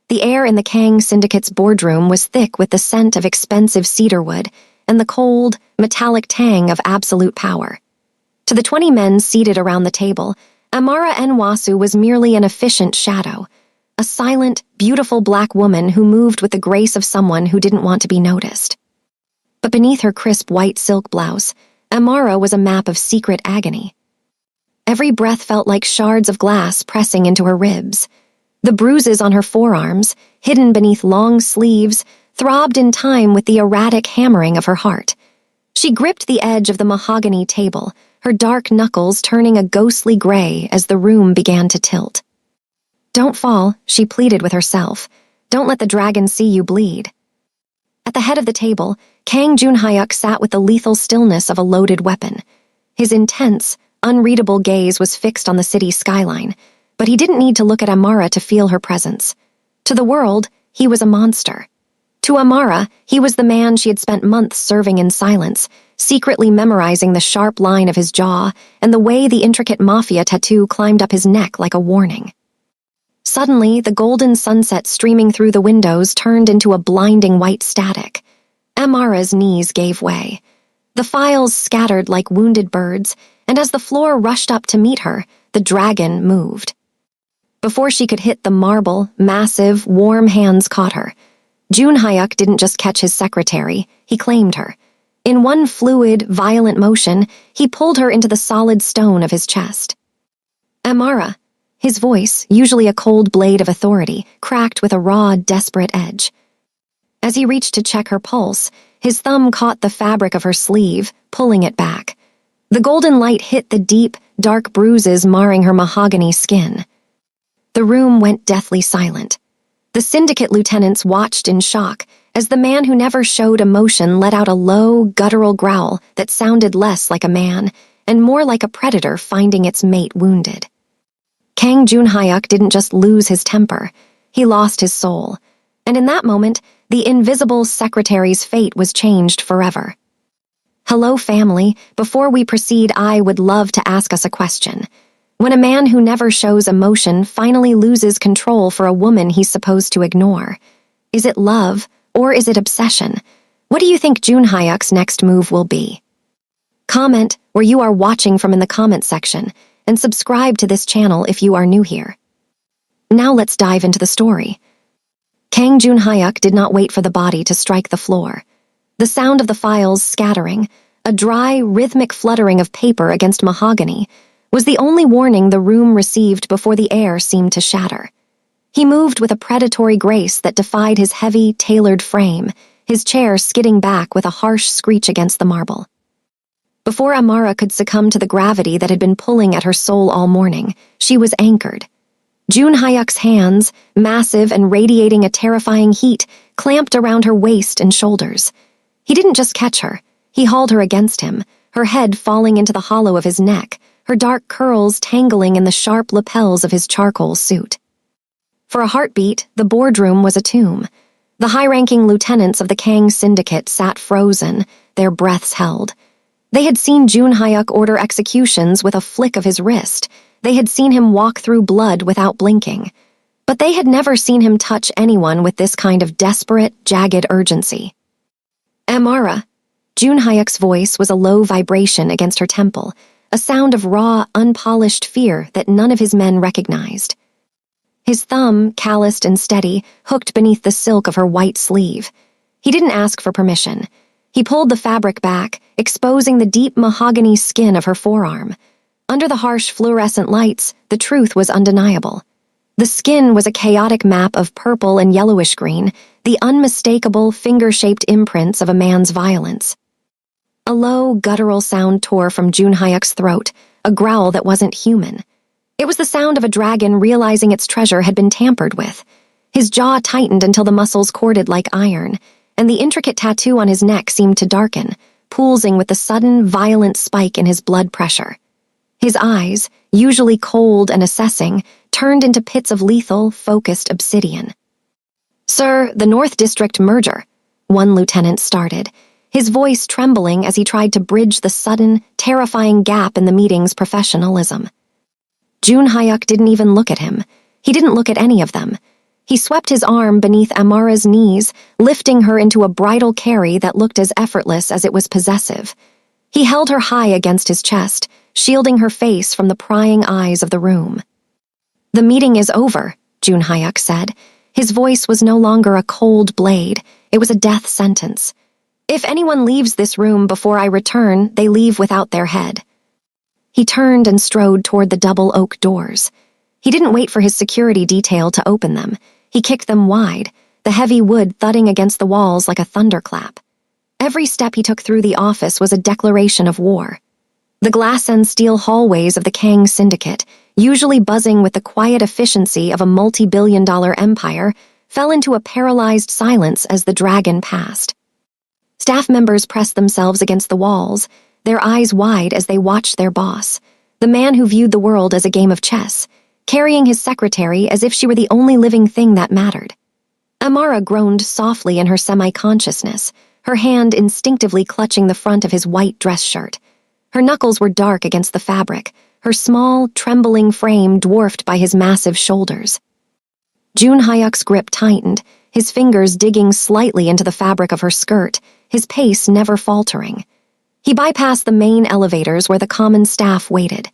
The air in the Kang Syndicate's boardroom was thick with the scent of expensive cedarwood and the cold, metallic tang of absolute power. To the 20 men seated around the table, Amara Nwasu was merely an efficient shadow, a silent, beautiful black woman who moved with the grace of someone who didn't want to be noticed. But beneath her crisp white silk blouse, Amara was a map of secret agony. Every breath felt like shards of glass pressing into her ribs. The bruises on her forearms, hidden beneath long sleeves, throbbed in time with the erratic hammering of her heart. She gripped the edge of the mahogany table, her dark knuckles turning a ghostly gray as the room began to tilt. "Don't fall," she pleaded with herself. "Don't let the dragon see you bleed." At the head of the table, Kang Junhyuk sat with the lethal stillness of a loaded weapon. His intense, unreadable gaze was fixed on the city skyline, but he didn't need to look at Amara to feel her presence. To the world, he was a monster. To Amara, he was the man she had spent months serving in silence, secretly memorizing the sharp line of his jaw and the way the intricate Mafia tattoo climbed up his neck like a warning. Suddenly, the golden sunset streaming through the windows turned into a blinding white static. Amara's knees gave way. The files scattered like wounded birds, and as the floor rushed up to meet her, the dragon moved. Before she could hit the marble, massive, warm hands caught her. Junhyuk didn't just catch his secretary, he claimed her. In one fluid, violent motion, he pulled her into the solid stone of his chest. "Amara," his voice, usually a cold blade of authority, cracked with a raw, desperate edge. As he reached to check her pulse, his thumb caught the fabric of her sleeve, pulling it back. The golden light hit the deep, dark bruises marring her mahogany skin. The room went deathly silent. The syndicate lieutenants watched in shock as the man who never showed emotion let out a low, guttural growl that sounded less like a man and more like a predator finding its mate wounded. Kang Junhyuk didn't just lose his temper, he lost his soul, and in that moment, the invisible secretary's fate was changed forever. "Hello, family. Before we proceed, I would love to ask us a question. When a man who never shows emotion finally loses control for a woman he's supposed to ignore, is it love or is it obsession? What do you think Junhyuk's next move will be?" Comment where you are watching from in the comment section, and subscribe to this channel if you are new here. Now let's dive into the story. Kang Junhyuk did not wait for the body to strike the floor. The sound of the files scattering, a dry, rhythmic fluttering of paper against mahogany, was the only warning the room received before the air seemed to shatter. He moved with a predatory grace that defied his heavy, tailored frame, his chair skidding back with a harsh screech against the marble. Before Amara could succumb to the gravity that had been pulling at her soul all morning, she was anchored. Junhyuk's hands, massive and radiating a terrifying heat, clamped around her waist and shoulders. He didn't just catch her, he hauled her against him, her head falling into the hollow of his neck, her dark curls tangling in the sharp lapels of his charcoal suit. For a heartbeat, the boardroom was a tomb. The high-ranking lieutenants of the Kang Syndicate sat frozen, their breaths held. They had seen Junhyuk order executions with a flick of his wrist. They had seen him walk through blood without blinking. But they had never seen him touch anyone with this kind of desperate, jagged urgency. "Amara." Junhyuk's voice was a low vibration against her temple, a sound of raw, unpolished fear that none of his men recognized. His thumb, calloused and steady, hooked beneath the silk of her white sleeve. He didn't ask for permission. He pulled the fabric back, exposing the deep mahogany skin of her forearm. Under the harsh fluorescent lights, the truth was undeniable. The skin was a chaotic map of purple and yellowish green, the unmistakable, finger-shaped imprints of a man's violence. A low, guttural sound tore from Junhyuk's throat, a growl that wasn't human. It was the sound of a dragon realizing its treasure had been tampered with. His jaw tightened until the muscles corded like iron, and the intricate tattoo on his neck seemed to darken, pulsing with the sudden, violent spike in his blood pressure. His eyes, usually cold and assessing, turned into pits of lethal, focused obsidian. "Sir, the North District merger," one lieutenant started, his voice trembling as he tried to bridge the sudden, terrifying gap in the meeting's professionalism. Junhyuk didn't even look at him. He didn't look at any of them. He swept his arm beneath Amara's knees, lifting her into a bridal carry that looked as effortless as it was possessive. He held her high against his chest, shielding her face from the prying eyes of the room. "The meeting is over," Jun Hyuk said. His voice was no longer a cold blade, it was a death sentence. "If anyone leaves this room before I return, they leave without their head." He turned and strode toward the double oak doors. He didn't wait for his security detail to open them. He kicked them wide, the heavy wood thudding against the walls like a thunderclap. Every step he took through the office was a declaration of war. The glass and steel hallways of the Kang Syndicate, usually buzzing with the quiet efficiency of a multi-billion-dollar empire, fell into a paralyzed silence as the dragon passed. Staff members pressed themselves against the walls, their eyes wide as they watched their boss, the man who viewed the world as a game of chess, carrying his secretary as if she were the only living thing that mattered. Amara groaned softly in her semi-consciousness, her hand instinctively clutching the front of his white dress shirt. Her knuckles were dark against the fabric, her small, trembling frame dwarfed by his massive shoulders. Jun Hyuk's grip tightened, his fingers digging slightly into the fabric of her skirt, his pace never faltering. He bypassed the main elevators where the common staff waited.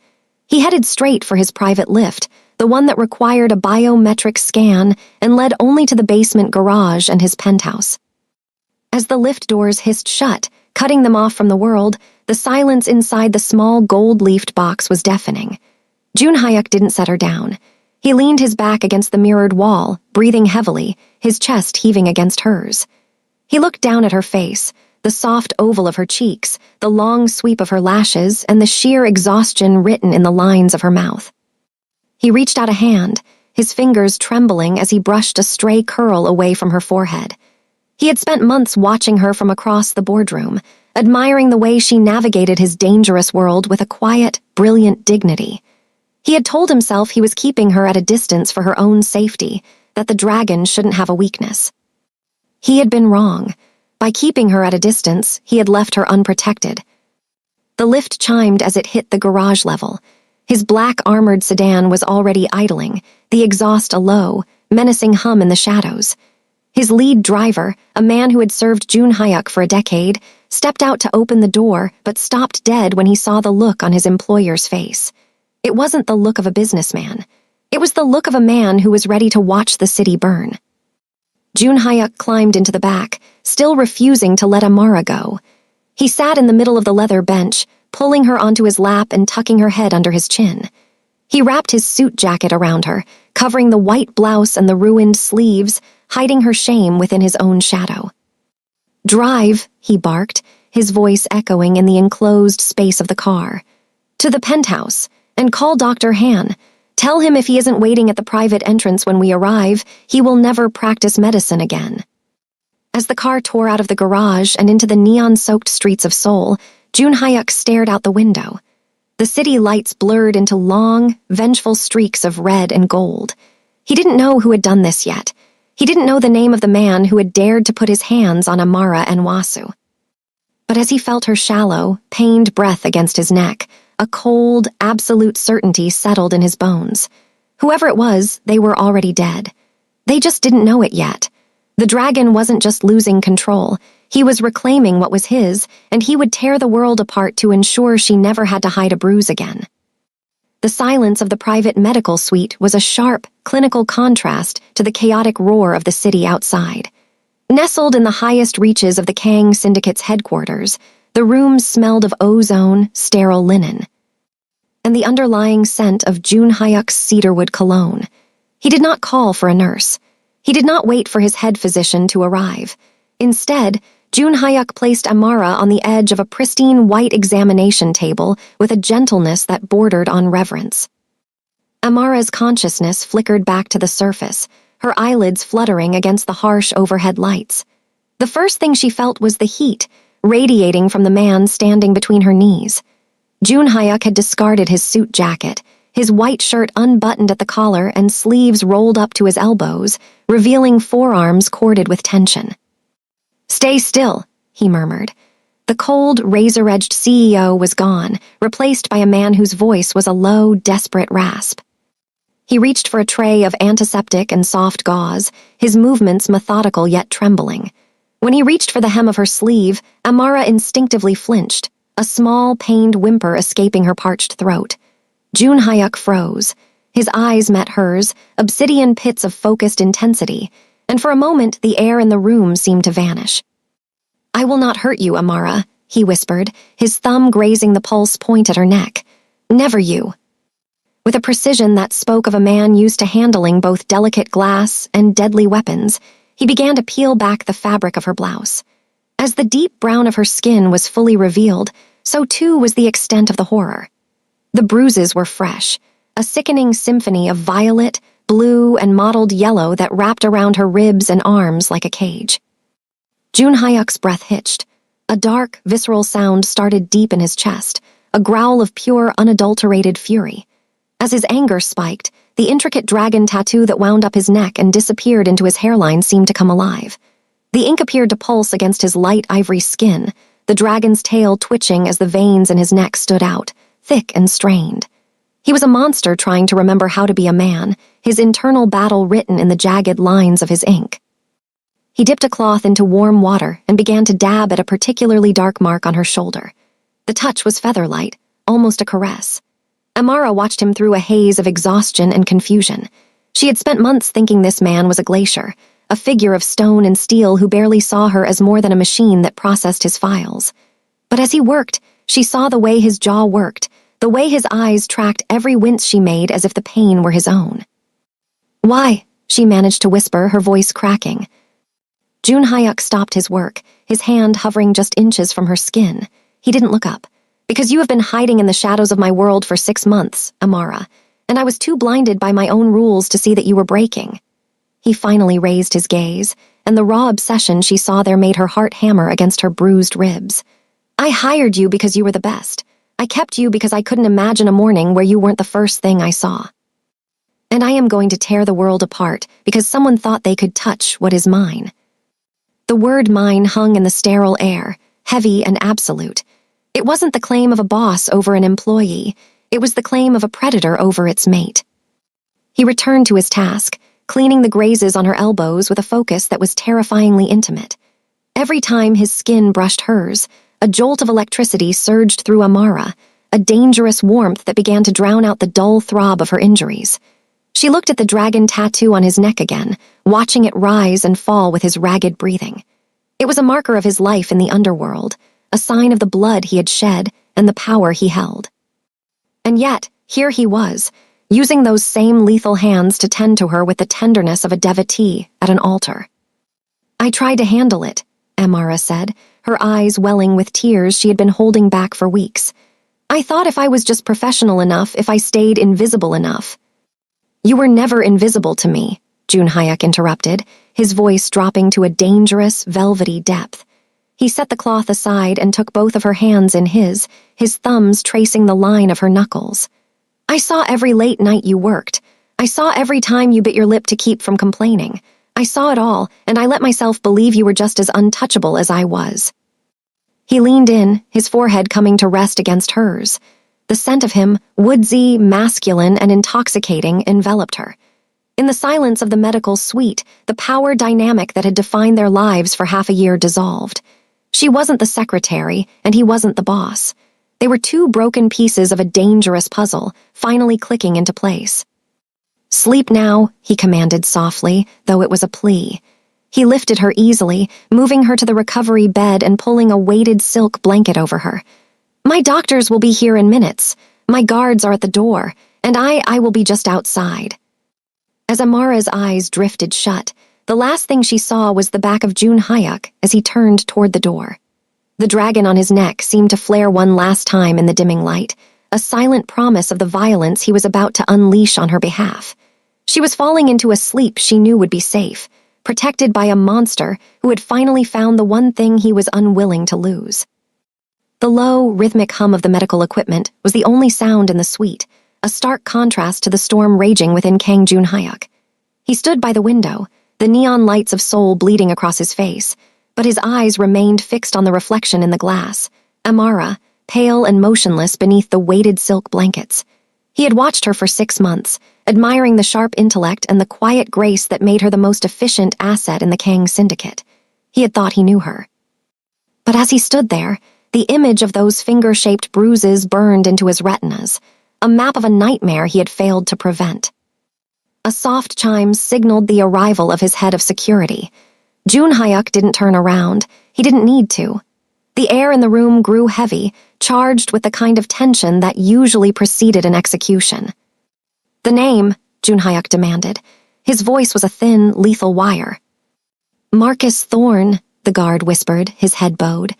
He headed straight for his private lift, the one that required a biometric scan and led only to the basement garage and his penthouse. As the lift doors hissed shut, cutting them off from the world, the silence inside the small gold-leafed box was deafening. Jun Hyuk didn't set her down. He leaned his back against the mirrored wall, breathing heavily, his chest heaving against hers. He looked down at her face, the soft oval of her cheeks, the long sweep of her lashes, and the sheer exhaustion written in the lines of her mouth. He reached out a hand, his fingers trembling as he brushed a stray curl away from her forehead. He had spent months watching her from across the boardroom, admiring the way she navigated his dangerous world with a quiet, brilliant dignity. He had told himself he was keeping her at a distance for her own safety, that the dragon shouldn't have a weakness. He had been wrong. By keeping her at a distance, he had left her unprotected. The lift chimed as it hit the garage level. His black armored sedan was already idling, the exhaust a low, menacing hum in the shadows. His lead driver, a man who had served Jun Hyuk for a decade, stepped out to open the door but stopped dead when he saw the look on his employer's face. It wasn't the look of a businessman. It was the look of a man who was ready to watch the city burn. Jun Hyuk climbed into the back, still refusing to let Amara go. He sat in the middle of the leather bench, pulling her onto his lap and tucking her head under his chin. He wrapped his suit jacket around her, covering the white blouse and the ruined sleeves, hiding her shame within his own shadow. "Drive," he barked, his voice echoing in the enclosed space of the car. "To the penthouse, and call Dr. Han. Tell him if he isn't waiting at the private entrance when we arrive, he will never practice medicine again." As the car tore out of the garage and into the neon-soaked streets of Seoul, Jun Hyuk stared out the window. The city lights blurred into long, vengeful streaks of red and gold. He didn't know who had done this yet. He didn't know the name of the man who had dared to put his hands on Amara and Wasu. But as he felt her shallow, pained breath against his neck, a cold, absolute certainty settled in his bones. Whoever it was, they were already dead. They just didn't know it yet. The dragon wasn't just losing control. He was reclaiming what was his, and he would tear the world apart to ensure she never had to hide a bruise again. The silence of the private medical suite was a sharp, clinical contrast to the chaotic roar of the city outside. Nestled in the highest reaches of the Kang Syndicate's headquarters, the rooms smelled of ozone, sterile linen, and the underlying scent of Jun Hyuk's cedarwood cologne. He did not call for a nurse. He did not wait for his head physician to arrive. Instead, Jun Hyuk placed Amara on the edge of a pristine white examination table with a gentleness that bordered on reverence. Amara's consciousness flickered back to the surface, her eyelids fluttering against the harsh overhead lights. The first thing she felt was the heat, radiating from the man standing between her knees. Jun Hyuk had discarded his suit jacket, his white shirt unbuttoned at the collar and sleeves rolled up to his elbows, revealing forearms corded with tension. "Stay still," he murmured. The cold, razor-edged CEO was gone, replaced by a man whose voice was a low, desperate rasp. He reached for a tray of antiseptic and soft gauze, his movements methodical yet trembling. When he reached for the hem of her sleeve, Amara instinctively flinched, a small, pained whimper escaping her parched throat. Jun Hyuk froze. His eyes met hers, obsidian pits of focused intensity, and for a moment the air in the room seemed to vanish. "I will not hurt you, Amara," he whispered, his thumb grazing the pulse point at her neck. "Never you." With a precision that spoke of a man used to handling both delicate glass and deadly weapons, he began to peel back the fabric of her blouse. As the deep brown of her skin was fully revealed, so too was the extent of the horror. The bruises were fresh, a sickening symphony of violet, blue, and mottled yellow that wrapped around her ribs and arms like a cage. Jun Hyuk's breath hitched. A dark, visceral sound started deep in his chest, a growl of pure, unadulterated fury. As his anger spiked, the intricate dragon tattoo that wound up his neck and disappeared into his hairline seemed to come alive. The ink appeared to pulse against his light ivory skin, the dragon's tail twitching as the veins in his neck stood out, thick and strained. He was a monster trying to remember how to be a man, his internal battle written in the jagged lines of his ink. He dipped a cloth into warm water and began to dab at a particularly dark mark on her shoulder. The touch was feather-light, almost a caress. Amara watched him through a haze of exhaustion and confusion. She had spent months thinking this man was a glacier, a figure of stone and steel who barely saw her as more than a machine that processed his files. But as he worked, she saw the way his jaw worked, the way his eyes tracked every wince she made as if the pain were his own. "Why?" she managed to whisper, her voice cracking. Jun Hyuk stopped his work, his hand hovering just inches from her skin. He didn't look up. "Because you have been hiding in the shadows of my world for 6 months, Amara, and I was too blinded by my own rules to see that you were breaking." He finally raised his gaze, and the raw obsession she saw there made her heart hammer against her bruised ribs. "I hired you because you were the best. I kept you because I couldn't imagine a morning where you weren't the first thing I saw. And I am going to tear the world apart because someone thought they could touch what is mine." The word mine hung in the sterile air, heavy and absolute. It wasn't the claim of a boss over an employee, it was the claim of a predator over its mate. He returned to his task, cleaning the grazes on her elbows with a focus that was terrifyingly intimate. Every time his skin brushed hers, a jolt of electricity surged through Amara, a dangerous warmth that began to drown out the dull throb of her injuries. She looked at the dragon tattoo on his neck again, watching it rise and fall with his ragged breathing. It was a marker of his life in the underworld, a sign of the blood he had shed and the power he held. And yet, here he was, using those same lethal hands to tend to her with the tenderness of a devotee at an altar. "I tried to handle it," Amara said, her eyes welling with tears she had been holding back for weeks. "I thought if I was just professional enough, if I stayed invisible enough." "You were never invisible to me," Jun Hyuk interrupted, his voice dropping to a dangerous, velvety depth. He set the cloth aside and took both of her hands in his thumbs tracing the line of her knuckles. "I saw every late night you worked. I saw every time you bit your lip to keep from complaining. I saw it all, and I let myself believe you were just as untouchable as I was." He leaned in, his forehead coming to rest against hers. The scent of him, woodsy, masculine, and intoxicating, enveloped her. In the silence of the medical suite, the power dynamic that had defined their lives for half a year dissolved. She wasn't the secretary, and he wasn't the boss. They were two broken pieces of a dangerous puzzle, finally clicking into place. "Sleep now," he commanded softly, though it was a plea. He lifted her easily, moving her to the recovery bed and pulling a weighted silk blanket over her. "My doctors will be here in minutes. My guards are at the door, and I will be just outside." As Amara's eyes drifted shut, the last thing she saw was the back of Jun Hyuk as he turned toward the door. The dragon on his neck seemed to flare one last time in the dimming light, a silent promise of the violence he was about to unleash on her behalf. She was falling into a sleep she knew would be safe, protected by a monster who had finally found the one thing he was unwilling to lose. The low, rhythmic hum of the medical equipment was the only sound in the suite, a stark contrast to the storm raging within Kang Jun Hyuk. He stood by the window, the neon lights of Seoul bleeding across his face, but his eyes remained fixed on the reflection in the glass, Amara, pale and motionless beneath the weighted silk blankets. He had watched her for 6 months, admiring the sharp intellect and the quiet grace that made her the most efficient asset in the Kang syndicate. He had thought he knew her. But as he stood there, the image of those finger-shaped bruises burned into his retinas, a map of a nightmare he had failed to prevent. A soft chime signaled the arrival of his head of security. Jun Hyuk didn't turn around. He didn't need to. The air in the room grew heavy, charged with the kind of tension that usually preceded an execution. "The name," Jun Hyuk demanded. His voice was a thin, lethal wire. "Marcus Thorne," the guard whispered, his head bowed.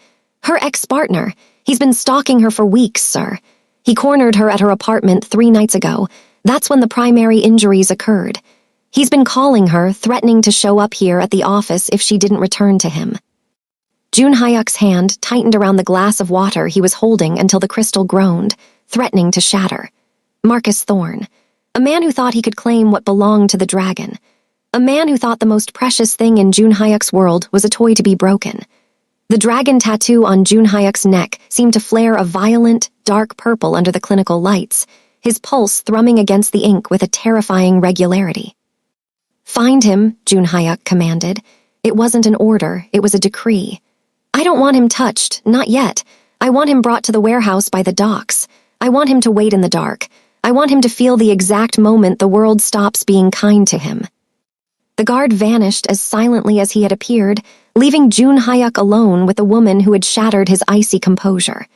"Her ex-partner. He's been stalking her for weeks, sir. He cornered her at her apartment 3 nights ago. That's when the primary injuries occurred. He's been calling her, threatening to show up here at the office if she didn't return to him." Jun Hyuk's hand tightened around the glass of water he was holding until the crystal groaned, threatening to shatter. Marcus Thorne. A man who thought he could claim what belonged to the dragon. A man who thought the most precious thing in Jun Hyuk's world was a toy to be broken. The dragon tattoo on Jun Hyuk's neck seemed to flare a violent, dark purple under the clinical lights, his pulse thrumming against the ink with a terrifying regularity. "Find him," Jun Hyuk commanded. It wasn't an order, it was a decree. "I don't want him touched, not yet. I want him brought to the warehouse by the docks. I want him to wait in the dark. I want him to feel the exact moment the world stops being kind to him." The guard vanished as silently as he had appeared, leaving Jun Hyuk alone with the woman who had shattered his icy composure.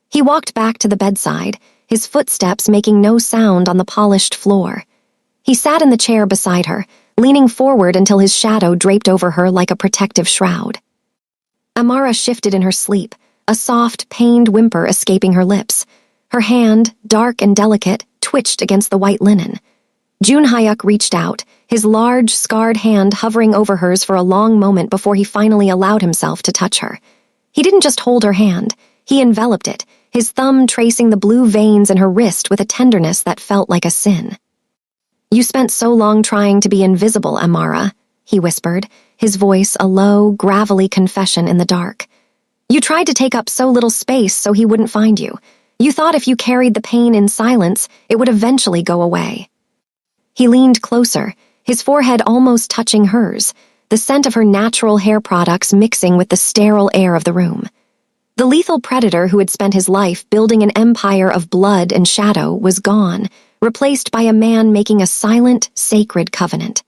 He walked back to the bedside, his footsteps making no sound on the polished floor. He sat in the chair beside her, leaning forward until his shadow draped over her like a protective shroud. Amara shifted in her sleep, a soft, pained whimper escaping her lips. Her hand, dark and delicate, twitched against the white linen. Jun Hyuk reached out, his large, scarred hand hovering over hers for a long moment before he finally allowed himself to touch her. He didn't just hold her hand, he enveloped it, his thumb tracing the blue veins in her wrist with a tenderness that felt like a sin. "You spent so long trying to be invisible, Amara," he whispered, his voice a low, gravelly confession in the dark. "You tried to take up so little space so he wouldn't find you. You thought if you carried the pain in silence, it would eventually go away." He leaned closer, his forehead almost touching hers, the scent of her natural hair products mixing with the sterile air of the room. The lethal predator who had spent his life building an empire of blood and shadow was gone, replaced by a man making a silent, sacred covenant.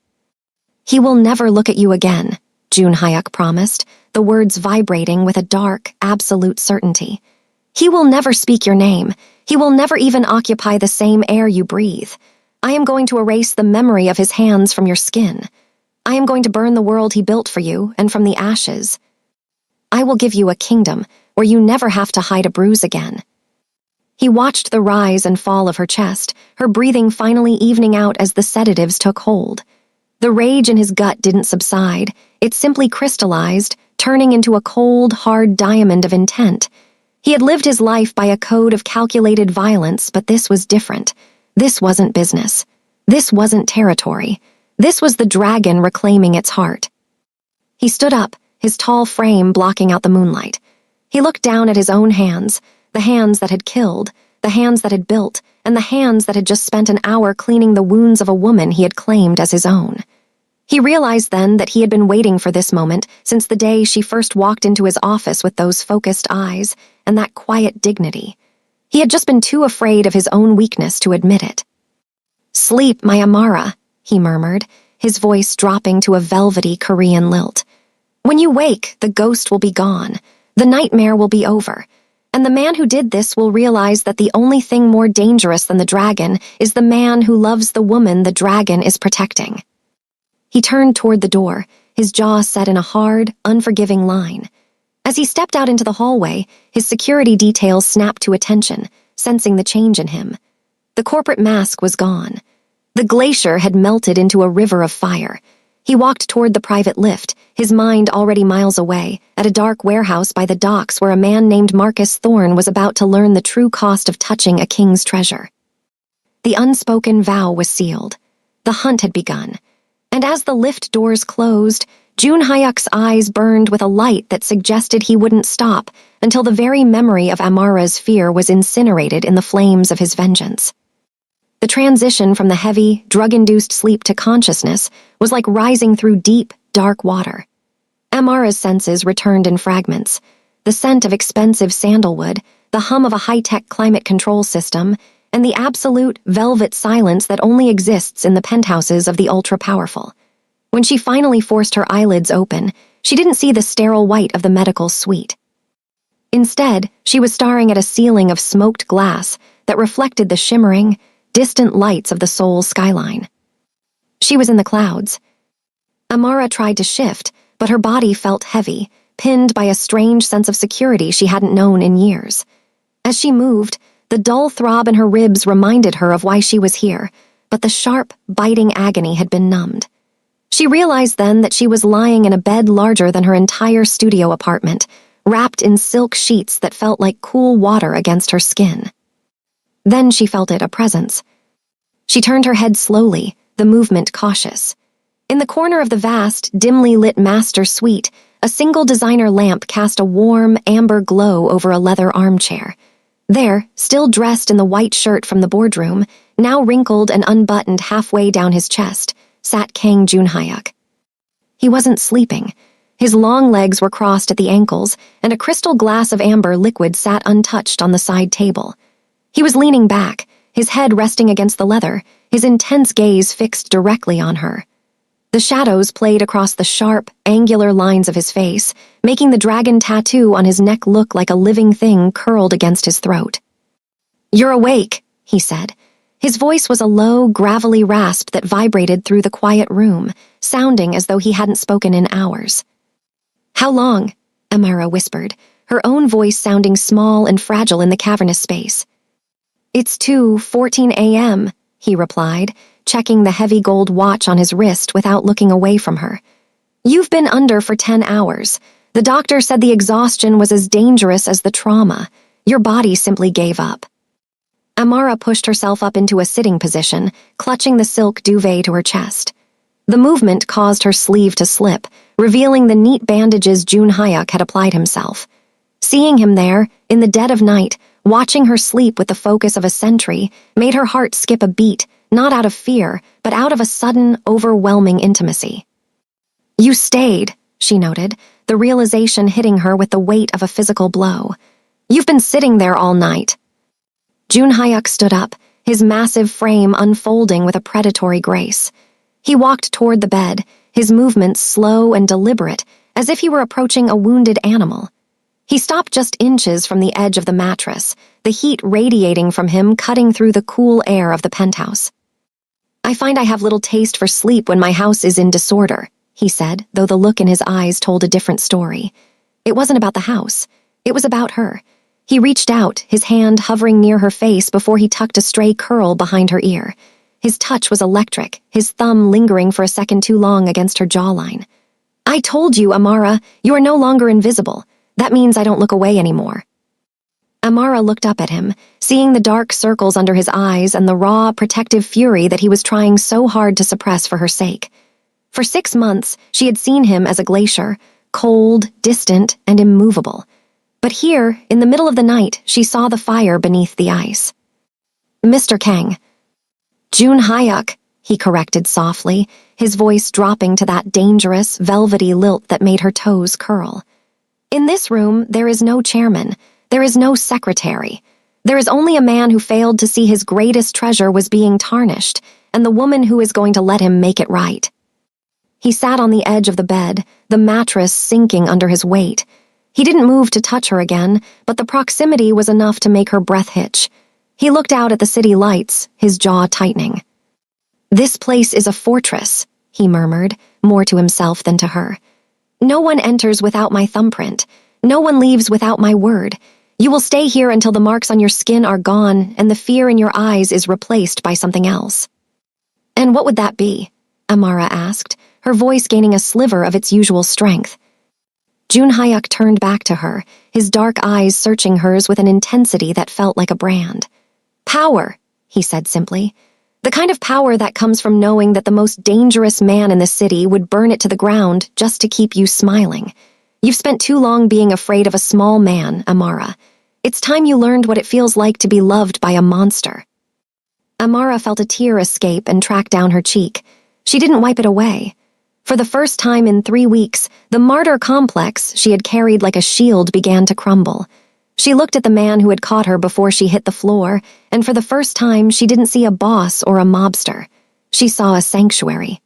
"He will never look at you again," Jun Hyuk promised, the words vibrating with a dark, absolute certainty. "He will never speak your name. He will never even occupy the same air you breathe. I am going to erase the memory of his hands from your skin. I am going to burn the world he built for you, and from the ashes. I will give you a kingdom where you never have to hide a bruise again." He watched the rise and fall of her chest, her breathing finally evening out as the sedatives took hold. The rage in his gut didn't subside, it simply crystallized, turning into a cold, hard diamond of intent. He had lived his life by a code of calculated violence, but this was different. This wasn't business. This wasn't territory. This was the dragon reclaiming its heart. He stood up, his tall frame blocking out the moonlight. He looked down at his own hands, the hands that had killed, the hands that had built, and the hands that had just spent an hour cleaning the wounds of a woman he had claimed as his own. He realized then that he had been waiting for this moment since the day she first walked into his office with those focused eyes and that quiet dignity. He had just been too afraid of his own weakness to admit it. "Sleep, my Amara," he murmured, his voice dropping to a velvety Korean lilt. "When you wake, the ghost will be gone, the nightmare will be over, and the man who did this will realize that the only thing more dangerous than the dragon is the man who loves the woman the dragon is protecting." He turned toward the door, his jaw set in a hard, unforgiving line. As he stepped out into the hallway, his security details snapped to attention, sensing the change in him. The corporate mask was gone. The glacier had melted into a river of fire. He walked toward the private lift, his mind already miles away, at a dark warehouse by the docks where a man named Marcus Thorne was about to learn the true cost of touching a king's treasure. The unspoken vow was sealed. The hunt had begun. And as the lift doors closed, Jun Hyuk's eyes burned with a light that suggested he wouldn't stop until the very memory of Amara's fear was incinerated in the flames of his vengeance. The transition from the heavy, drug-induced sleep to consciousness was like rising through deep, dark water. Amara's senses returned in fragments. The scent of expensive sandalwood, the hum of a high-tech climate control system, and the absolute, velvet silence that only exists in the penthouses of the ultra-powerful. When she finally forced her eyelids open, she didn't see the sterile white of the medical suite. Instead, she was staring at a ceiling of smoked glass that reflected the shimmering, distant lights of the Seoul skyline. She was in the clouds. Amara tried to shift, but her body felt heavy, pinned by a strange sense of security she hadn't known in years. As she moved, the dull throb in her ribs reminded her of why she was here, but the sharp, biting agony had been numbed. She realized then that she was lying in a bed larger than her entire studio apartment, wrapped in silk sheets that felt like cool water against her skin. Then she felt a presence. She turned her head slowly, the movement cautious. In the corner of the vast, dimly lit master suite, a single designer lamp cast a warm, amber glow over a leather armchair. There, still dressed in the white shirt from the boardroom, now wrinkled and unbuttoned halfway down his chest, sat Kang Junhyuk. He wasn't sleeping. His long legs were crossed at the ankles, and a crystal glass of amber liquid sat untouched on the side table. He was leaning back, his head resting against the leather, his intense gaze fixed directly on her. The shadows played across the sharp, angular lines of his face, making the dragon tattoo on his neck look like a living thing curled against his throat. "You're awake," he said. His voice was a low, gravelly rasp that vibrated through the quiet room, sounding as though he hadn't spoken in hours. "How long?" Amara whispered, her own voice sounding small and fragile in the cavernous space. "It's 2:14 a.m., he replied, checking the heavy gold watch on his wrist without looking away from her. "You've been under for 10 hours. The doctor said the exhaustion was as dangerous as the trauma. Your body simply gave up." Amara pushed herself up into a sitting position, clutching the silk duvet to her chest. The movement caused her sleeve to slip, revealing the neat bandages Junhyuk had applied himself. Seeing him there, in the dead of night, watching her sleep with the focus of a sentry, made her heart skip a beat, not out of fear, but out of a sudden, overwhelming intimacy. "You stayed," she noted, the realization hitting her with the weight of a physical blow. "You've been sitting there all night." Junhyuk stood up, his massive frame unfolding with a predatory grace. He walked toward the bed, his movements slow and deliberate, as if he were approaching a wounded animal. He stopped just inches from the edge of the mattress, the heat radiating from him cutting through the cool air of the penthouse. "I find I have little taste for sleep when my house is in disorder," he said, though the look in his eyes told a different story. It wasn't about the house. It was about her. He reached out, his hand hovering near her face before he tucked a stray curl behind her ear. His touch was electric, his thumb lingering for a second too long against her jawline. "I told you, Amara, you are no longer invisible. That means I don't look away anymore." Amara looked up at him, seeing the dark circles under his eyes and the raw, protective fury that he was trying so hard to suppress for her sake. For 6 months, she had seen him as a glacier, cold, distant, and immovable. But here, in the middle of the night, she saw the fire beneath the ice. "Mr. Kang." "Junhyuk," he corrected softly, his voice dropping to that dangerous, velvety lilt that made her toes curl. "In this room, there is no chairman. There is no secretary. There is only a man who failed to see his greatest treasure was being tarnished, and the woman who is going to let him make it right." He sat on the edge of the bed, the mattress sinking under his weight. He didn't move to touch her again, but the proximity was enough to make her breath hitch. He looked out at the city lights, his jaw tightening. "This place is a fortress," he murmured, more to himself than to her. "No one enters without my thumbprint. No one leaves without my word. You will stay here until the marks on your skin are gone and the fear in your eyes is replaced by something else." "And what would that be?" Amara asked, her voice gaining a sliver of its usual strength. Junhyuk turned back to her, his dark eyes searching hers with an intensity that felt like a brand. "Power," he said simply. "The kind of power that comes from knowing that the most dangerous man in the city would burn it to the ground just to keep you smiling. You've spent too long being afraid of a small man, Amara. It's time you learned what it feels like to be loved by a monster." Amara felt a tear escape and track down her cheek. She didn't wipe it away. For the first time in 3 weeks, the martyr complex she had carried like a shield began to crumble. She looked at the man who had caught her before she hit the floor, and for the first time she didn't see a boss or a mobster. She saw a sanctuary.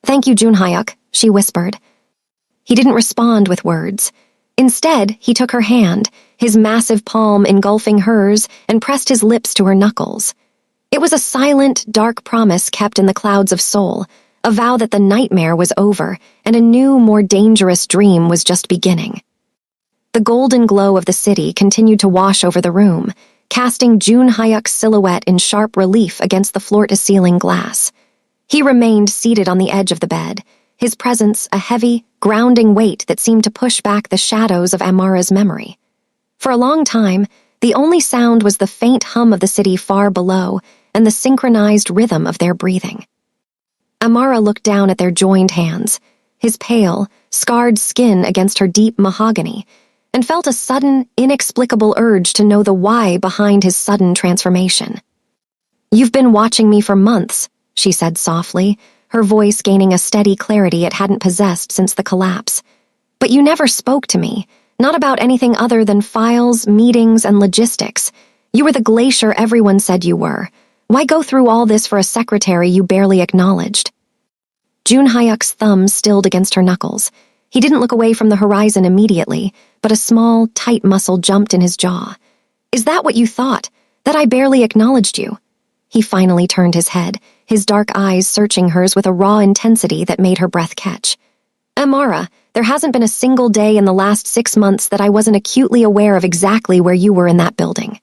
"Thank you, Junhyuk," she whispered. He didn't respond with words. Instead, he took her hand, his massive palm engulfing hers, and pressed his lips to her knuckles. It was a silent, dark promise kept in the clouds of Seoul, a vow that the nightmare was over and a new, more dangerous dream was just beginning. The golden glow of the city continued to wash over the room, casting Junhyuk's silhouette in sharp relief against the floor-to-ceiling glass. He remained seated on the edge of the bed, his presence a heavy, grounding weight that seemed to push back the shadows of Amara's memory. For a long time, the only sound was the faint hum of the city far below and the synchronized rhythm of their breathing. Amara looked down at their joined hands, his pale, scarred skin against her deep mahogany, and felt a sudden, inexplicable urge to know the why behind his sudden transformation. "You've been watching me for months," she said softly, her voice gaining a steady clarity it hadn't possessed since the collapse. "But you never spoke to me, not about anything other than files, meetings, and logistics. You were the glacier everyone said you were. Why go through all this for a secretary you barely acknowledged?" Junhyuk's thumb stilled against her knuckles. He didn't look away from the horizon immediately, but a small, tight muscle jumped in his jaw. "Is that what you thought? That I barely acknowledged you?" He finally turned his head, his dark eyes searching hers with a raw intensity that made her breath catch. "Amara, there hasn't been a single day in the last 6 months that I wasn't acutely aware of exactly where you were in that building."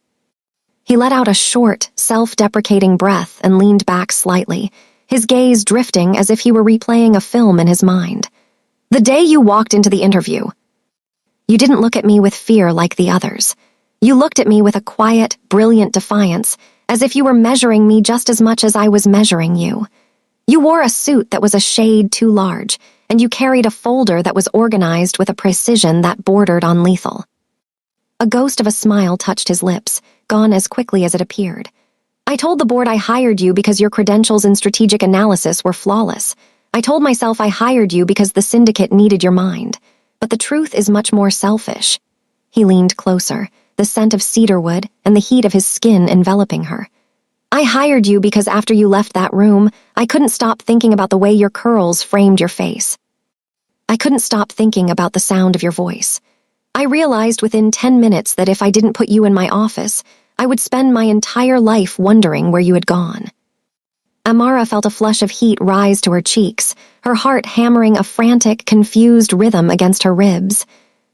He let out a short, self-deprecating breath and leaned back slightly, his gaze drifting as if he were replaying a film in his mind. "The day you walked into the interview, you didn't look at me with fear like the others. You looked at me with a quiet, brilliant defiance, as if you were measuring me just as much as I was measuring you. You wore a suit that was a shade too large, and you carried a folder that was organized with a precision that bordered on lethal." A ghost of a smile touched his lips, gone as quickly as it appeared. "I told the board I hired you because your credentials in strategic analysis were flawless. I told myself I hired you because the syndicate needed your mind. But the truth is much more selfish." He leaned closer, the scent of cedarwood and the heat of his skin enveloping her. "I hired you because after you left that room, I couldn't stop thinking about the way your curls framed your face. I couldn't stop thinking about the sound of your voice. I realized within 10 minutes that if I didn't put you in my office, I would spend my entire life wondering where you had gone." Amara felt a flush of heat rise to her cheeks, her heart hammering a frantic, confused rhythm against her ribs.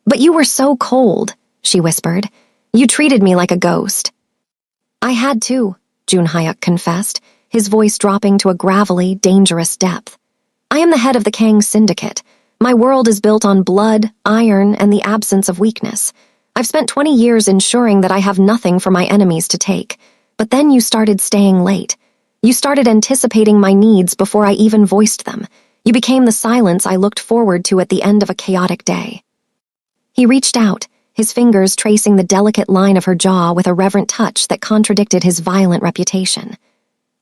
"But you were so cold," she whispered. "You treated me like a ghost." "I had to," Junhyuk confessed, his voice dropping to a gravelly, dangerous depth. "I am the head of the Kang Syndicate. My world is built on blood, iron, and the absence of weakness. I've spent 20 years ensuring that I have nothing for my enemies to take. But then you started staying late. You started anticipating my needs before I even voiced them. You became the silence I looked forward to at the end of a chaotic day." He reached out, his fingers tracing the delicate line of her jaw with a reverent touch that contradicted his violent reputation.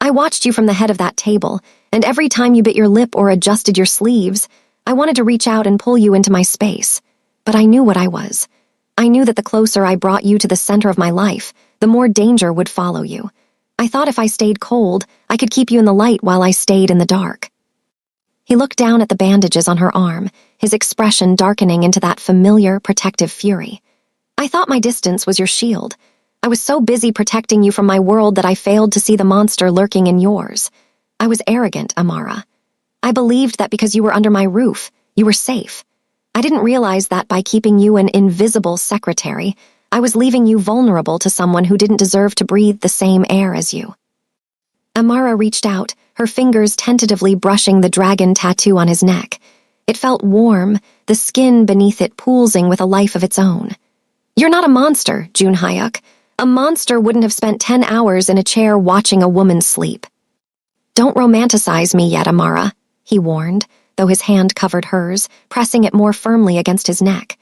"I watched you from the head of that table, and every time you bit your lip or adjusted your sleeves, I wanted to reach out and pull you into my space. But I knew what I was. I knew that the closer I brought you to the center of my life, the more danger would follow you. I thought if I stayed cold, I could keep you in the light while I stayed in the dark." He looked down at the bandages on her arm, his expression darkening into that familiar, protective fury. "I thought my distance was your shield. I was so busy protecting you from my world that I failed to see the monster lurking in yours. I was arrogant, Amara. I believed that because you were under my roof, you were safe. I didn't realize that by keeping you an invisible secretary, I was leaving you vulnerable to someone who didn't deserve to breathe the same air as you." Amara reached out, her fingers tentatively brushing the dragon tattoo on his neck. It felt warm, the skin beneath it pulsing with a life of its own. "You're not a monster, Junhyuk. A monster wouldn't have spent 10 hours in a chair watching a woman sleep." "Don't romanticize me yet, Amara," he warned, though his hand covered hers, pressing it more firmly against his neck.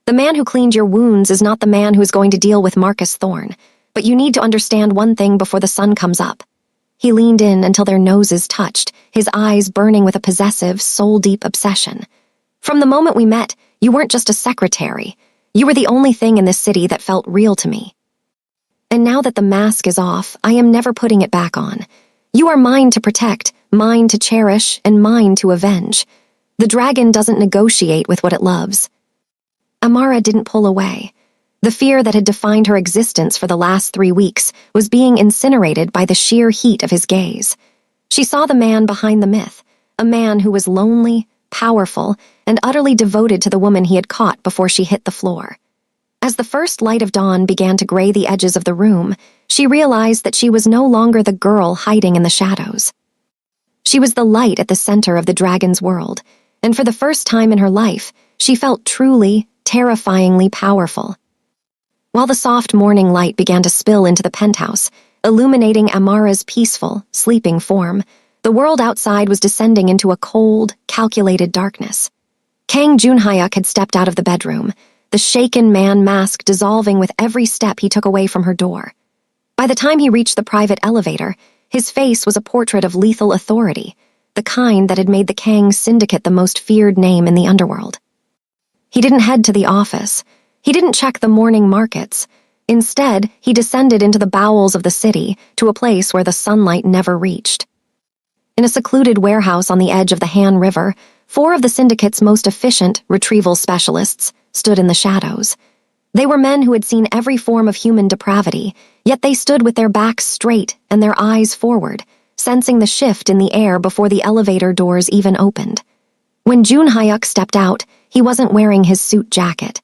"The man who cleaned your wounds is not the man who is going to deal with Marcus Thorne, but you need to understand one thing before the sun comes up. He leaned in until their noses touched, his eyes burning with a possessive, soul-deep obsession. "From the moment we met, you weren't just a secretary. You were the only thing in this city that felt real to me. And now that the mask is off, I am never putting it back on. You are mine to protect, mine to cherish, and mine to avenge. The dragon doesn't negotiate with what it loves." Amara didn't pull away. The fear that had defined her existence for the last 3 weeks was being incinerated by the sheer heat of his gaze. She saw the man behind the myth, a man who was lonely, powerful, and utterly devoted to the woman he had caught before she hit the floor. As the first light of dawn began to gray the edges of the room, she realized that she was no longer the girl hiding in the shadows. She was the light at the center of the dragon's world, and for the first time in her life, she felt truly, terrifyingly powerful. While the soft morning light began to spill into the penthouse, illuminating Amara's peaceful, sleeping form, the world outside was descending into a cold, calculated darkness. Kang Junhyuk had stepped out of the bedroom, the shaken man mask dissolving with every step he took away from her door. By the time he reached the private elevator, his face was a portrait of lethal authority, the kind that had made the Kang Syndicate the most feared name in the underworld. He didn't head to the office. He didn't check the morning markets. Instead, he descended into the bowels of the city, to a place where the sunlight never reached. In a secluded warehouse on the edge of the Han River, 4 of the Syndicate's most efficient retrieval specialists stood in the shadows. They were men who had seen every form of human depravity, yet they stood with their backs straight and their eyes forward, sensing the shift in the air before the elevator doors even opened. When Junhyuk stepped out, he wasn't wearing his suit jacket.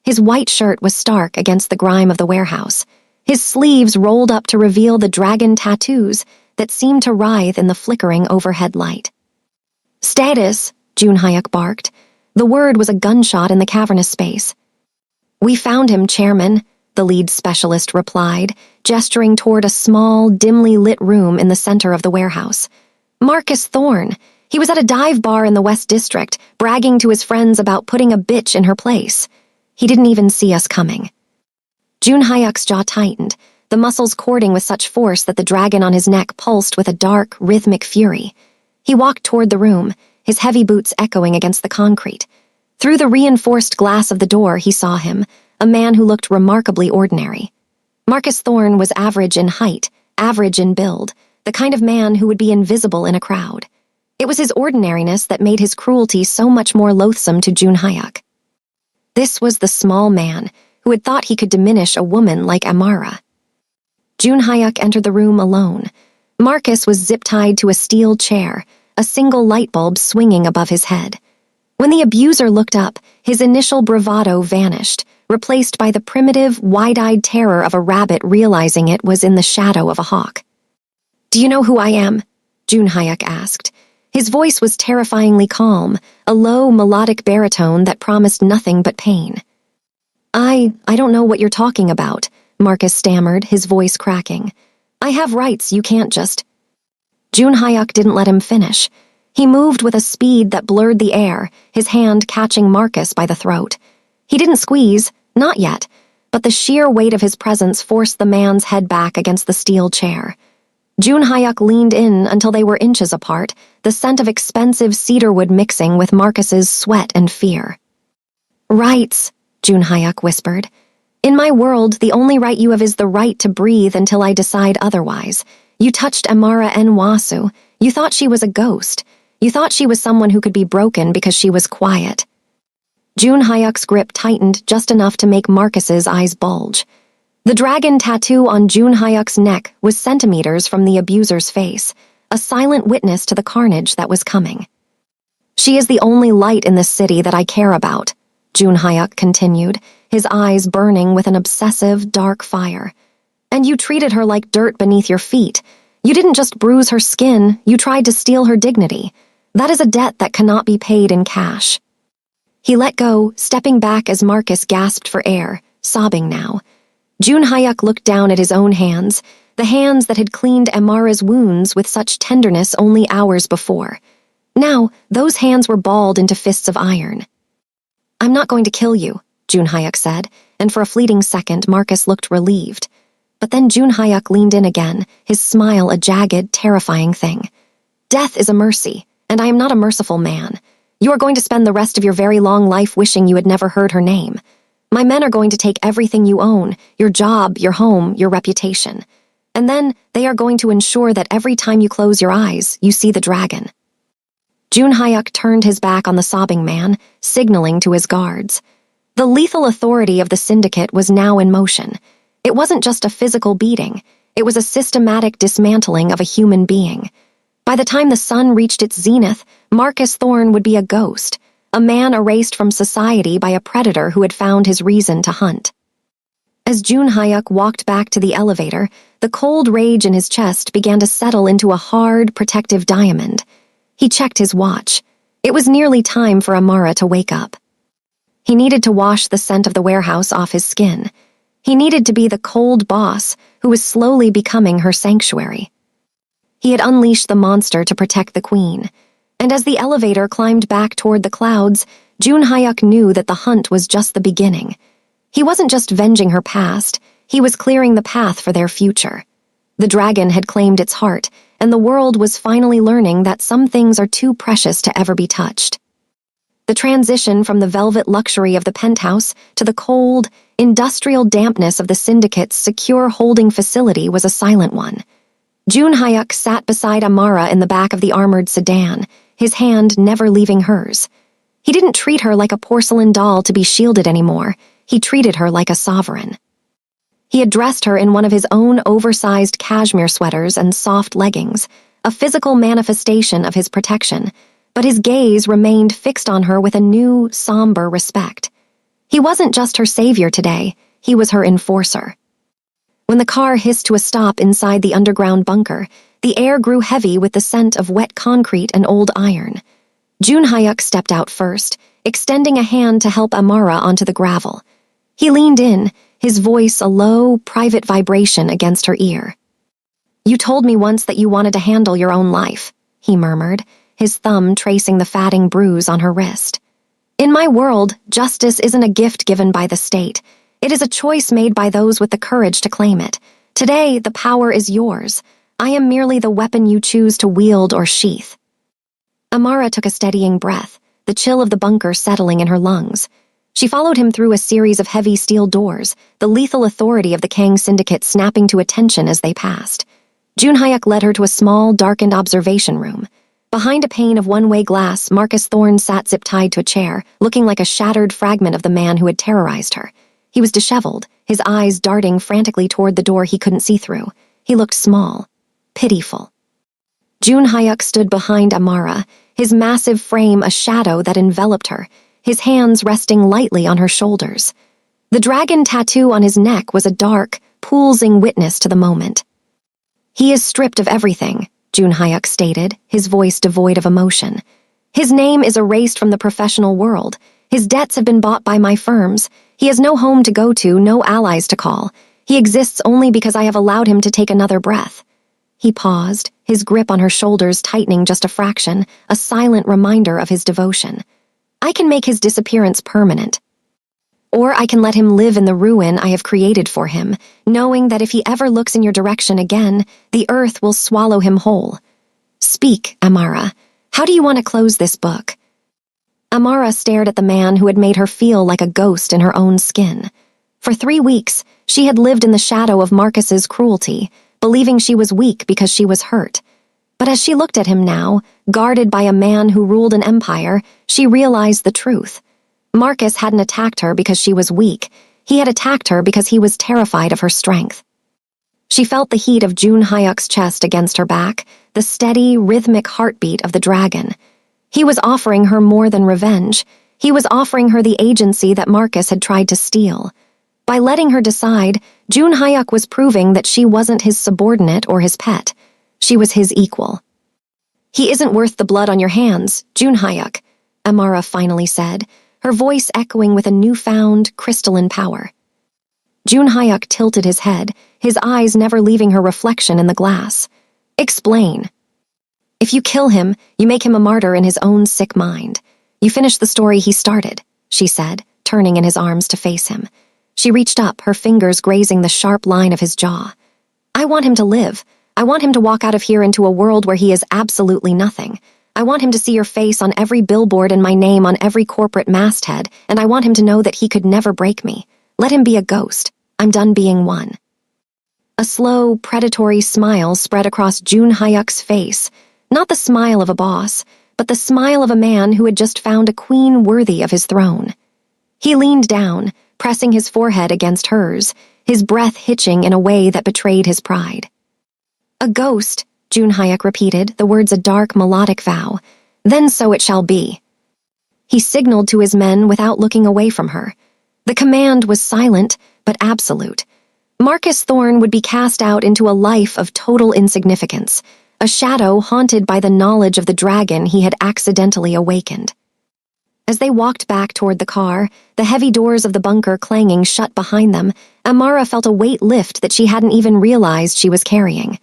His white shirt was stark against the grime of the warehouse, his sleeves rolled up to reveal the dragon tattoos that seemed to writhe in the flickering overhead light. "Status," Junhyuk barked. The word was a gunshot in the cavernous space. "We found him, Chairman," the lead specialist replied, gesturing toward a small, dimly lit room in the center of the warehouse. "Marcus Thorne. He was at a dive bar in the West District, bragging to his friends about putting a bitch in her place. He didn't even see us coming." Junhyuk's jaw tightened, the muscles cording with such force that the dragon on his neck pulsed with a dark, rhythmic fury. He walked toward the room, his heavy boots echoing against the concrete. Through the reinforced glass of the door, he saw him, a man who looked remarkably ordinary. Marcus Thorne was average in height, average in build, the kind of man who would be invisible in a crowd. It was his ordinariness that made his cruelty so much more loathsome to Junhyuk. This was the small man who had thought he could diminish a woman like Amara. Junhyuk entered the room alone. Marcus was zip-tied to a steel chair, a single light bulb swinging above his head. When the abuser looked up, his initial bravado vanished, replaced by the primitive, wide-eyed terror of a rabbit realizing it was in the shadow of a hawk. "Do you know who I am?" Junhyuk asked. His voice was terrifyingly calm, a low, melodic baritone that promised nothing but pain. I don't know what you're talking about," Marcus stammered, his voice cracking. "I have rights, you can't just—" Junhyuk didn't let him finish. He moved with a speed that blurred the air, his hand catching Marcus by the throat. He didn't squeeze, not yet, but the sheer weight of his presence forced the man's head back against the steel chair. Junhyuk leaned in until they were inches apart, the scent of expensive cedarwood mixing with Marcus's sweat and fear. "Rights," Junhyuk whispered. "In my world, the only right you have is the right to breathe until I decide otherwise. You touched Amara Nwasu. You thought she was a ghost. You thought she was someone who could be broken because she was quiet." Junhyuk's grip tightened just enough to make Marcus's eyes bulge. The dragon tattoo on Junhyuk's neck was centimeters from the abuser's face, a silent witness to the carnage that was coming. "She is the only light in this city that I care about," Junhyuk continued, his eyes burning with an obsessive, dark fire. "And you treated her like dirt beneath your feet. You didn't just bruise her skin, you tried to steal her dignity. That is a debt that cannot be paid in cash." He let go, stepping back as Marcus gasped for air, sobbing now. Junhyuk looked down at his own hands, the hands that had cleaned Amara's wounds with such tenderness only hours before. Now, those hands were balled into fists of iron. "I'm not going to kill you," Junhyuk said, and for a fleeting second Marcus looked relieved. But then Jun Hyuk leaned in again, his smile a jagged, terrifying thing. Death is a mercy, and I am not a merciful man. You are going to spend the rest of your very long life wishing you had never heard her name. My men are going to take everything you own, your job, your home, your reputation. And then they are going to ensure that every time you close your eyes, you see the dragon. Jun Hyuk turned his back on the sobbing man, signaling to his guards. The lethal authority of the syndicate was now in motion. It wasn't just a physical beating, it was a systematic dismantling of a human being. By the time the sun reached its zenith, Marcus Thorne would be a ghost, a man erased from society by a predator who had found his reason to hunt. As Jun Hyuk walked back to the elevator, the cold rage in his chest began to settle into a hard, protective diamond. He checked his watch. It was nearly time for Amara to wake up. He needed to wash the scent of the warehouse off his skin. He needed to be the cold boss who was slowly becoming her sanctuary. He had unleashed the monster to protect the queen, and as the elevator climbed back toward the clouds, Jun Hyuk knew that the hunt was just the beginning. He wasn't just venging her past, he was clearing the path for their future. The dragon had claimed its heart, and the world was finally learning that some things are too precious to ever be touched. The transition from the velvet luxury of the penthouse to the cold, industrial dampness of the syndicate's secure holding facility was a silent one. Jun Hyuk sat beside Amara in the back of the armored sedan, his hand never leaving hers. He didn't treat her like a porcelain doll to be shielded anymore. He treated her like a sovereign. He had dressed her in one of his own oversized cashmere sweaters and soft leggings, a physical manifestation of his protection, but his gaze remained fixed on her with a new, somber respect. He wasn't just her savior today, he was her enforcer. When the car hissed to a stop inside the underground bunker, the air grew heavy with the scent of wet concrete and old iron. Jun Hyuk stepped out first, extending a hand to help Amara onto the gravel. He leaned in, his voice a low, private vibration against her ear. "You told me once that you wanted to handle your own life," he murmured, his thumb tracing the fatting bruise on her wrist. "In my world, justice isn't a gift given by the state. It is a choice made by those with the courage to claim it. Today, the power is yours. I am merely the weapon you choose to wield or sheath." Amara took a steadying breath, the chill of the bunker settling in her lungs. She followed him through a series of heavy steel doors, the lethal authority of the Kang Syndicate snapping to attention as they passed. Jun Hyuk led her to a small, darkened observation room. Behind a pane of one-way glass, Marcus Thorne sat zip-tied to a chair, looking like a shattered fragment of the man who had terrorized her. He was disheveled, his eyes darting frantically toward the door he couldn't see through. He looked small, pitiful. Jun Hyuk stood behind Amara, his massive frame a shadow that enveloped her, his hands resting lightly on her shoulders. The dragon tattoo on his neck was a dark, pulsing witness to the moment. "He is stripped of everything," Jun Hyuk stated, his voice devoid of emotion. "His name is erased from the professional world. His debts have been bought by my firms. He has no home to go to, no allies to call. He exists only because I have allowed him to take another breath." He paused, his grip on her shoulders tightening just a fraction, a silent reminder of his devotion. "I can make his disappearance permanent. Or I can let him live in the ruin I have created for him, knowing that if he ever looks in your direction again, the earth will swallow him whole. Speak, Amara. How do you want to close this book?" Amara stared at the man who had made her feel like a ghost in her own skin. For 3 weeks, she had lived in the shadow of Marcus's cruelty, believing she was weak because she was hurt. But as she looked at him now, guarded by a man who ruled an empire, she realized the truth. Marcus hadn't attacked her because she was weak. He had attacked her because he was terrified of her strength. She felt the heat of Jun Hyuk's chest against her back, the steady, rhythmic heartbeat of the dragon. He was offering her more than revenge. He was offering her the agency that Marcus had tried to steal. By letting her decide, Jun Hyuk was proving that she wasn't his subordinate or his pet. She was his equal. "He isn't worth the blood on your hands, Jun Hyuk," Amara finally said, her voice echoing with a newfound, crystalline power. Jun Hyuk tilted his head, his eyes never leaving her reflection in the glass. "Explain." "If you kill him, you make him a martyr in his own sick mind. You finish the story he started," she said, turning in his arms to face him. She reached up, her fingers grazing the sharp line of his jaw. I want him to live. I want him to walk out of here into a world where he is absolutely nothing. I want him to see your face on every billboard and my name on every corporate masthead, and I want him to know that he could never break me. Let him be a ghost. I'm done being one. A slow, predatory smile spread across Jun Hyuk's face, not the smile of a boss, but the smile of a man who had just found a queen worthy of his throne. He leaned down, pressing his forehead against hers, his breath hitching in a way that betrayed his pride. A ghost, Jun Hyuk repeated, the words a dark, melodic vow. Then so it shall be. He signaled to his men without looking away from her. The command was silent, but absolute. Marcus Thorne would be cast out into a life of total insignificance, a shadow haunted by the knowledge of the dragon he had accidentally awakened. As they walked back toward the car, the heavy doors of the bunker clanging shut behind them, Amara felt a weight lift that she hadn't even realized she was carrying.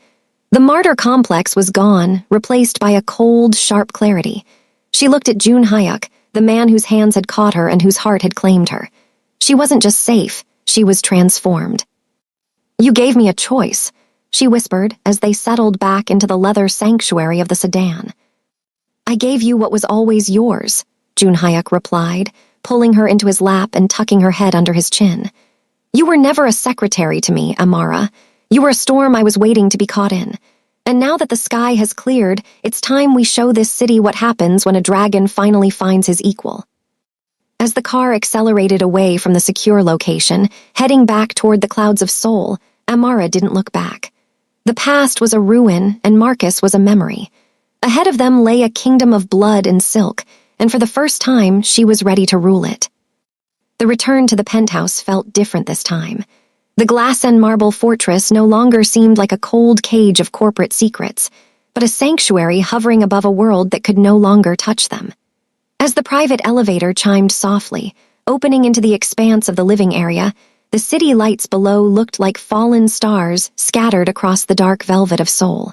The martyr complex was gone, replaced by a cold, sharp clarity. She looked at Jun Hyuk, the man whose hands had caught her and whose heart had claimed her. She wasn't just safe, she was transformed. You gave me a choice, she whispered as they settled back into the leather sanctuary of the sedan. I gave you what was always yours, Jun Hyuk replied, pulling her into his lap and tucking her head under his chin. You were never a secretary to me, Amara. You were a storm I was waiting to be caught in. And now that the sky has cleared, it's time we show this city what happens when a dragon finally finds his equal. As the car accelerated away from the secure location, heading back toward the clouds of Seoul, Amara didn't look back. The past was a ruin, and Marcus was a memory. Ahead of them lay a kingdom of blood and silk, and for the first time, she was ready to rule it. The return to the penthouse felt different this time. The glass and marble fortress no longer seemed like a cold cage of corporate secrets, but a sanctuary hovering above a world that could no longer touch them. As the private elevator chimed softly, opening into the expanse of the living area, the city lights below looked like fallen stars scattered across the dark velvet of Seoul.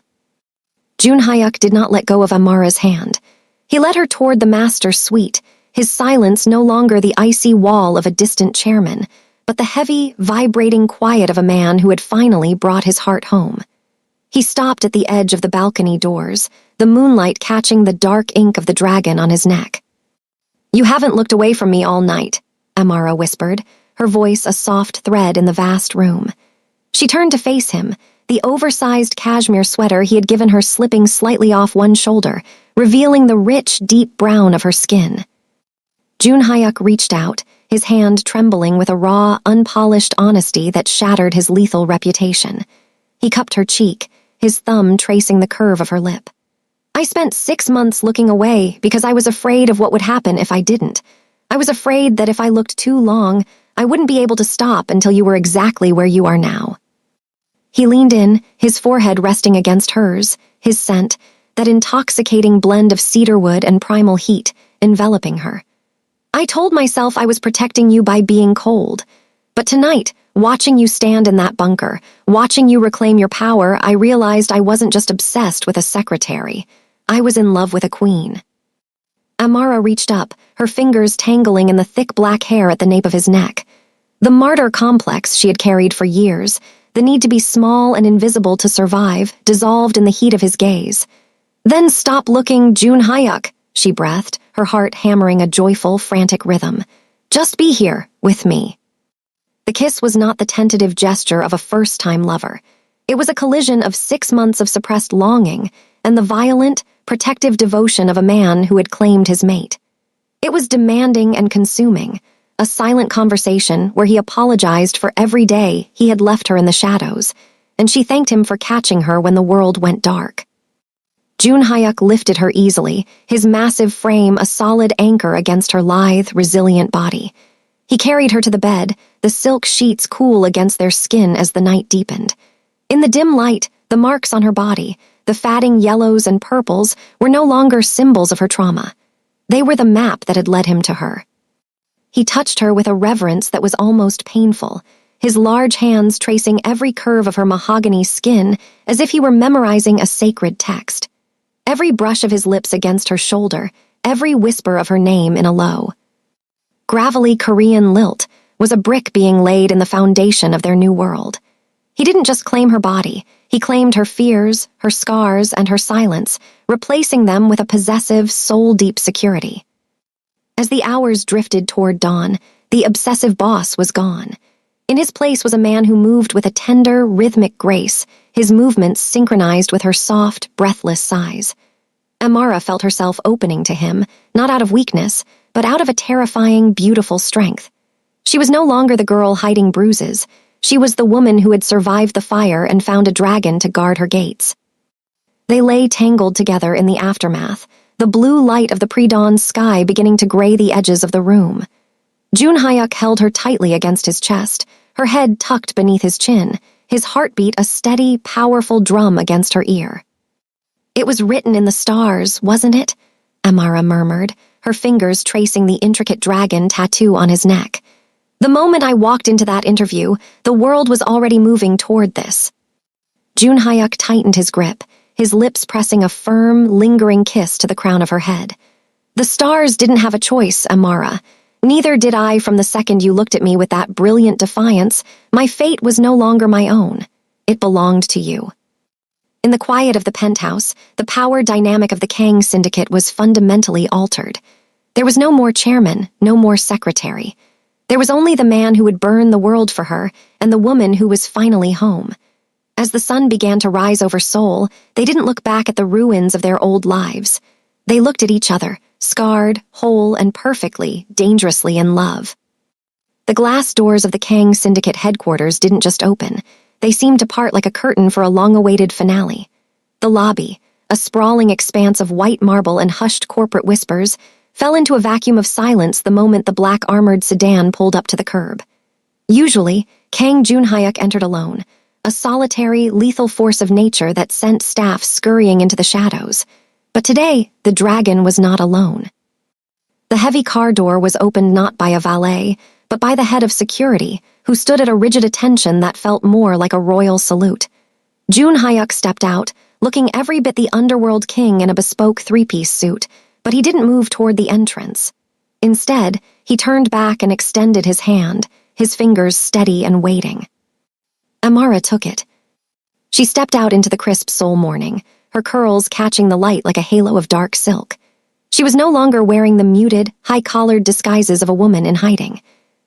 Jun Hyuk did not let go of Amara's hand. He led her toward the master suite, his silence no longer the icy wall of a distant chairman, but the heavy, vibrating quiet of a man who had finally brought his heart home. He stopped at the edge of the balcony doors, the moonlight catching the dark ink of the dragon on his neck. You haven't looked away from me all night, Amara whispered, her voice a soft thread in the vast room. She turned to face him, the oversized cashmere sweater he had given her slipping slightly off one shoulder, revealing the rich, deep brown of her skin. Jun Hyuk reached out, his hand trembling with a raw, unpolished honesty that shattered his lethal reputation. He cupped her cheek, his thumb tracing the curve of her lip. I spent 6 months looking away because I was afraid of what would happen if I didn't. I was afraid that if I looked too long, I wouldn't be able to stop until you were exactly where you are now. He leaned in, his forehead resting against hers, his scent, that intoxicating blend of cedarwood and primal heat, enveloping her. I told myself I was protecting you by being cold. But tonight, watching you stand in that bunker, watching you reclaim your power, I realized I wasn't just obsessed with a secretary. I was in love with a queen. Amara reached up, her fingers tangling in the thick black hair at the nape of his neck. The martyr complex she had carried for years, the need to be small and invisible to survive, dissolved in the heat of his gaze. Then stop looking, Jun Hyuk, she breathed, her heart hammering a joyful, frantic rhythm. Just be here, with me. The kiss was not the tentative gesture of a first-time lover. It was a collision of 6 months of suppressed longing and the violent, protective devotion of a man who had claimed his mate. It was demanding and consuming, a silent conversation where he apologized for every day he had left her in the shadows, and she thanked him for catching her when the world went dark. Jun Hyuk lifted her easily, his massive frame a solid anchor against her lithe, resilient body. He carried her to the bed, the silk sheets cool against their skin as the night deepened. In the dim light, the marks on her body, the fatting yellows and purples, were no longer symbols of her trauma. They were the map that had led him to her. He touched her with a reverence that was almost painful, his large hands tracing every curve of her mahogany skin as if he were memorizing a sacred text. Every brush of his lips against her shoulder, every whisper of her name in a low, gravelly Korean lilt, was a brick being laid in the foundation of their new world. He didn't just claim her body, he claimed her fears, her scars, and her silence, replacing them with a possessive, soul-deep security. As the hours drifted toward dawn, the obsessive boss was gone. In his place was a man who moved with a tender, rhythmic grace, his movements synchronized with her soft, breathless sighs. Amara felt herself opening to him, not out of weakness, but out of a terrifying, beautiful strength. She was no longer the girl hiding bruises. She was the woman who had survived the fire and found a dragon to guard her gates. They lay tangled together in the aftermath, the blue light of the pre-dawn sky beginning to gray the edges of the room. Jun Hyuk held her tightly against his chest, her head tucked beneath his chin, his heartbeat a steady, powerful drum against her ear. "It was written in the stars, wasn't it?" Amara murmured, her fingers tracing the intricate dragon tattoo on his neck. "The moment I walked into that interview, the world was already moving toward this." Jun Hyuk tightened his grip, his lips pressing a firm, lingering kiss to the crown of her head. "The stars didn't have a choice, Amara. Neither did I from the second you looked at me with that brilliant defiance. My fate was no longer my own. It belonged to you." In the quiet of the penthouse, the power dynamic of the Kang Syndicate was fundamentally altered. There was no more chairman, no more secretary. There was only the man who would burn the world for her and the woman who was finally home. As the sun began to rise over Seoul, they didn't look back at the ruins of their old lives. They looked at each other, scarred, whole, and perfectly, dangerously in love. The glass doors of the Kang Syndicate headquarters didn't just open. They seemed to part like a curtain for a long-awaited finale. The lobby, a sprawling expanse of white marble and hushed corporate whispers, fell into a vacuum of silence the moment the black armored sedan pulled up to the curb. Usually, Kang Jun Hyuk entered alone, a solitary, lethal force of nature that sent staff scurrying into the shadows. But today, the dragon was not alone. The heavy car door was opened not by a valet, but by the head of security, who stood at a rigid attention that felt more like a royal salute. Jun Hyuk stepped out, looking every bit the underworld king in a bespoke three-piece suit, but he didn't move toward the entrance. Instead, he turned back and extended his hand, his fingers steady and waiting. Amara took it. She stepped out into the crisp Seoul morning, her curls catching the light like a halo of dark silk. She was no longer wearing the muted, high-collared disguises of a woman in hiding.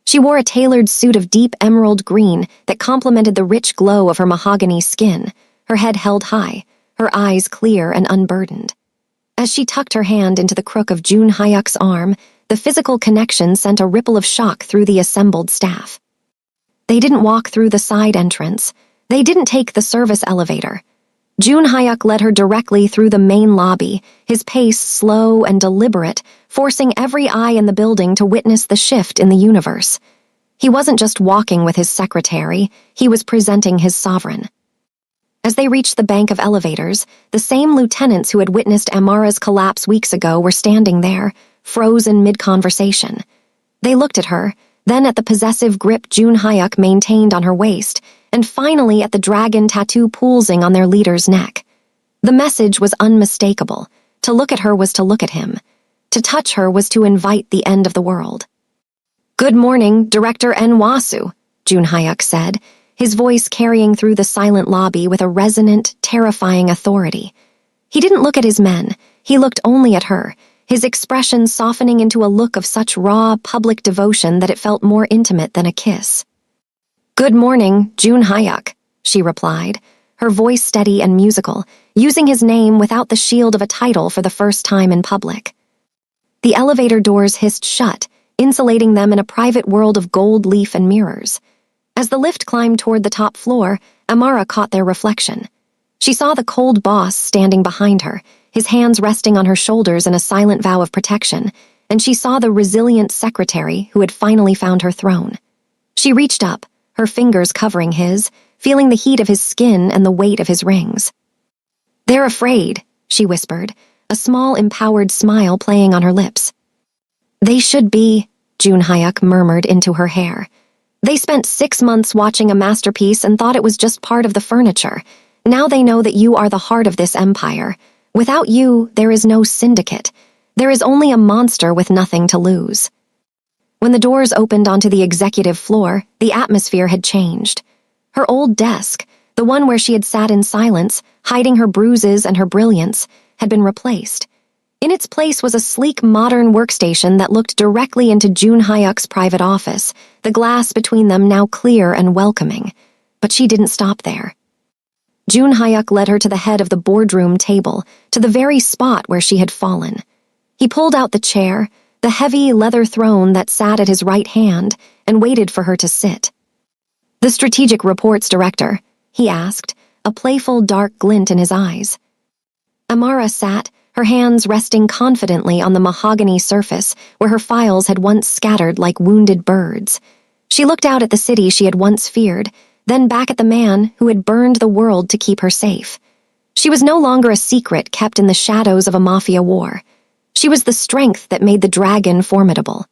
She wore a tailored suit of deep emerald green that complemented the rich glow of her mahogany skin, her head held high, her eyes clear and unburdened. As she tucked her hand into the crook of Jun Hyuk's arm, the physical connection sent a ripple of shock through the assembled staff. They didn't walk through the side entrance. They didn't take the service elevator. Jun Hyuk led her directly through the main lobby, his pace slow and deliberate, forcing every eye in the building to witness the shift in the universe. He wasn't just walking with his secretary, he was presenting his sovereign. As they reached the bank of elevators, the same lieutenants who had witnessed Amara's collapse weeks ago were standing there, frozen mid-conversation. They looked at her, then at the possessive grip Jun Hyuk maintained on her waist, and finally at the dragon tattoo pulsing on their leader's neck. The message was unmistakable. To look at her was to look at him. To touch her was to invite the end of the world. "Good morning, Director Enwasu," Jun Hyuk said, his voice carrying through the silent lobby with a resonant, terrifying authority. He didn't look at his men, he looked only at her, his expression softening into a look of such raw, public devotion that it felt more intimate than a kiss. "Good morning, Jun Hyuk," she replied, her voice steady and musical, using his name without the shield of a title for the first time in public. The elevator doors hissed shut, insulating them in a private world of gold leaf and mirrors. As the lift climbed toward the top floor, Amara caught their reflection. She saw the cold boss standing behind her, his hands resting on her shoulders in a silent vow of protection, and she saw the resilient secretary who had finally found her throne. She reached up, her fingers covering his, feeling the heat of his skin and the weight of his rings. "They're afraid," she whispered, a small empowered smile playing on her lips. "They should be," Jun Hyuk murmured into her hair. "They spent 6 months watching a masterpiece and thought it was just part of the furniture. Now they know that you are the heart of this empire. Without you, there is no syndicate. There is only a monster with nothing to lose." When the doors opened onto the executive floor, the atmosphere had changed. Her old desk, the one where she had sat in silence, hiding her bruises and her brilliance, had been replaced. In its place was a sleek, modern workstation that looked directly into June Hyuk's private office, the glass between them now clear and welcoming. But she didn't stop there. June Hyuk led her to the head of the boardroom table, to the very spot where she had fallen. He pulled out the chair, the heavy leather throne that sat at his right hand, and waited for her to sit. "The Strategic Reports Director," he asked, a playful dark glint in his eyes. Amara sat, her hands resting confidently on the mahogany surface where her files had once scattered like wounded birds. She looked out at the city she had once feared, then back at the man who had burned the world to keep her safe. She was no longer a secret kept in the shadows of a Mafia war. She was the strength that made the dragon formidable.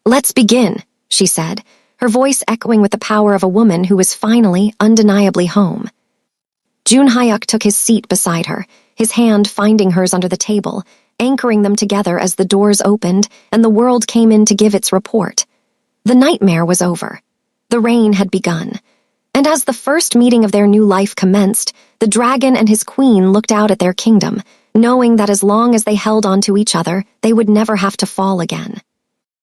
"Let's begin," she said, her voice echoing with the power of a woman who was finally, undeniably home. June Hyuk took his seat beside her, his hand finding hers under the table, anchoring them together as the doors opened and the world came in to give its report. The nightmare was over. The reign had begun. And as the first meeting of their new life commenced, the dragon and his queen looked out at their kingdom, knowing that as long as they held on to each other, they would never have to fall again.